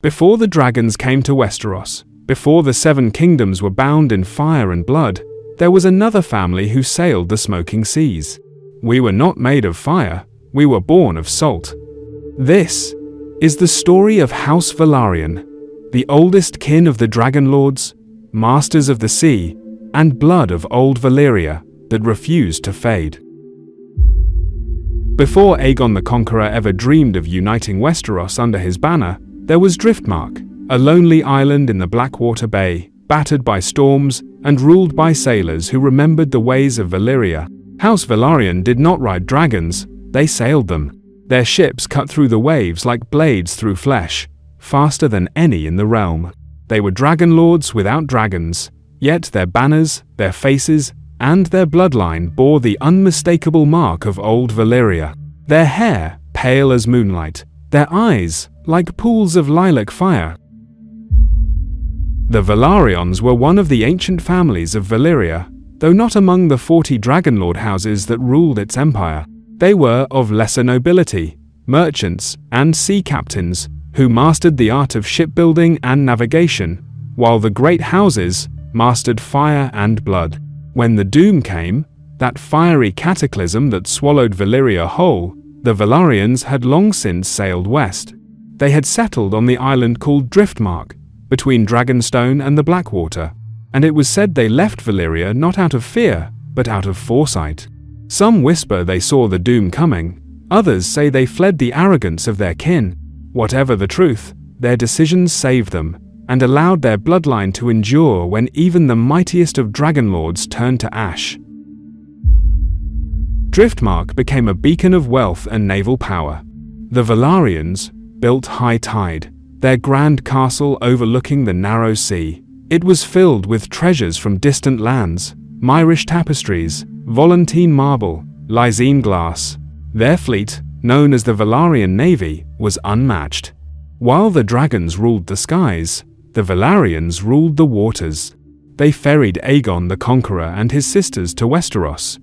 Before the dragons came to Westeros, before the Seven Kingdoms were bound in fire and blood, there was another family who sailed the smoking seas. We were not made of fire, we were born of salt. This is the story of House Velaryon, the oldest kin of the Dragon Lords, masters of the sea, and blood of old Valyria that refused to fade. Before Aegon the Conqueror ever dreamed of uniting Westeros under his banner, there was Driftmark, a lonely island in the Blackwater Bay, battered by storms and ruled by sailors who remembered the ways of Valyria. House Velaryon did not ride dragons, they sailed them. Their ships cut through the waves like blades through flesh, faster than any in the realm. They were dragon lords without dragons, yet their banners, their faces, and their bloodline bore the unmistakable mark of old Valyria. Their hair pale as moonlight, their eyes like pools of lilac fire. The Velaryons were one of the ancient families of Valyria, though not among the 40 dragonlord houses that ruled its empire. They were of lesser nobility, merchants and sea captains who mastered the art of shipbuilding and navigation, while the great houses mastered fire and blood. When the doom came, that fiery cataclysm that swallowed Valyria whole, the Velaryons had long since sailed west. They had settled on the island called Driftmark, between Dragonstone and the Blackwater, and it was said they left Valyria not out of fear, but out of foresight. Some whisper they saw the doom coming, others say they fled the arrogance of their kin. Whatever the truth, their decisions saved them, and allowed their bloodline to endure when even the mightiest of dragonlords turned to ash. Driftmark became a beacon of wealth and naval power. The Velaryons built high tide, their grand castle overlooking the narrow sea. It was filled with treasures from distant lands, Myrish tapestries, Volantine marble, Lysine glass. Their fleet, known as the Velaryon Navy, was unmatched. While the dragons ruled the skies, the Velaryons ruled the waters. They ferried Aegon the Conqueror and his sisters to Westeros.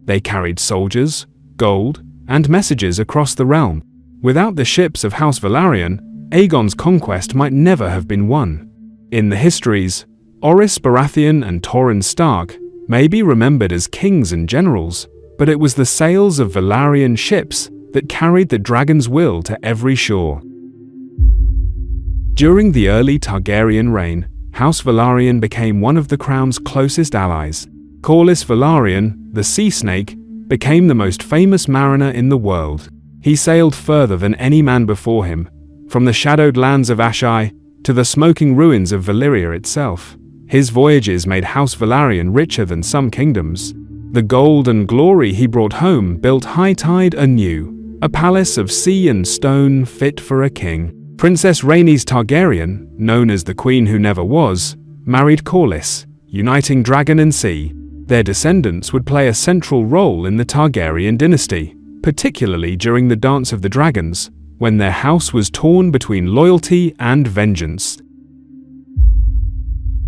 They carried soldiers, gold, and messages across the realm. Without the ships of House Velaryon, Aegon's conquest might never have been won. In the histories, Orys Baratheon and Torrhen Stark may be remembered as kings and generals, but it was the sails of Velaryon ships that carried the dragon's will to every shore. During the early Targaryen reign, House Velaryon became one of the crown's closest allies. Corlys Velaryon, the sea snake, became the most famous mariner in the world. He sailed further than any man before him, from the shadowed lands of Ashai to the smoking ruins of Valyria itself. His voyages made House Velaryon richer than some kingdoms. The gold and glory he brought home built High Tide anew, a palace of sea and stone fit for a king. Princess Rhaenys Targaryen, known as the Queen Who Never Was, married Corlys, uniting dragon and sea. Their descendants would play a central role in the Targaryen dynasty, particularly during the Dance of the Dragons, when their house was torn between loyalty and vengeance.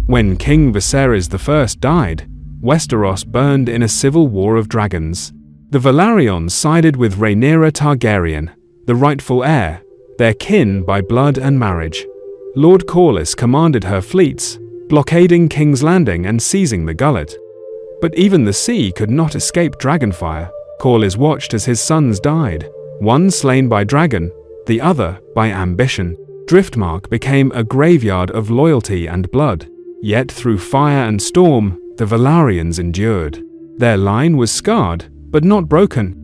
When King Viserys I died, Westeros burned in a civil war of dragons. The Velaryons sided with Rhaenyra Targaryen, the rightful heir, their kin by blood and marriage. Lord Corlys commanded her fleets, blockading King's Landing and seizing the Gullet. But even the sea could not escape dragonfire. Corlys watched as his sons died, one slain by dragon, the other by ambition. Driftmark became a graveyard of loyalty and blood. Yet through fire and storm, the Velaryons endured. Their line was scarred, but not broken.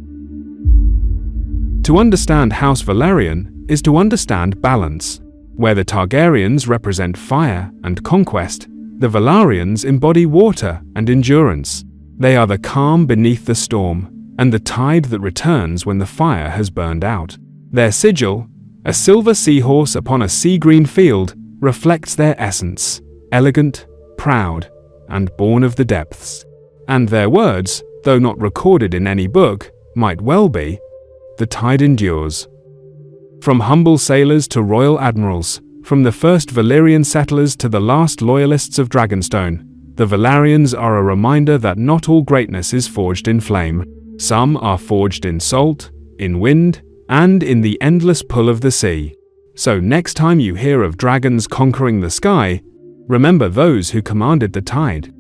To understand House Velaryon is to understand balance. Where the Targaryens represent fire and conquest, the Velaryons embody water and endurance. They are the calm beneath the storm, and the tide that returns when the fire has burned out. Their sigil, a silver seahorse upon a sea-green field, reflects their essence, elegant, proud, and born of the depths. And their words, though not recorded in any book, might well be, "The tide endures." From humble sailors to royal admirals, from the first Valyrian settlers to the last loyalists of Dragonstone, the Velaryons are a reminder that not all greatness is forged in flame. Some are forged in salt, in wind, and in the endless pull of the sea. So next time you hear of dragons conquering the sky, remember those who commanded the tide.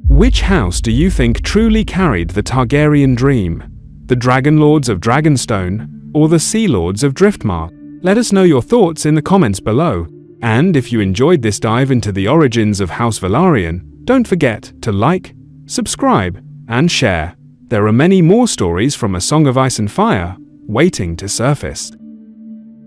Which house do you think truly carried the Targaryen dream? The Dragon Lords of Dragonstone or the Sea Lords of Driftmark? Let us know your thoughts in the comments below. And if you enjoyed this dive into the origins of House Velaryon, don't forget to like, subscribe, and share. There are many more stories from A Song of Ice and Fire waiting to surface.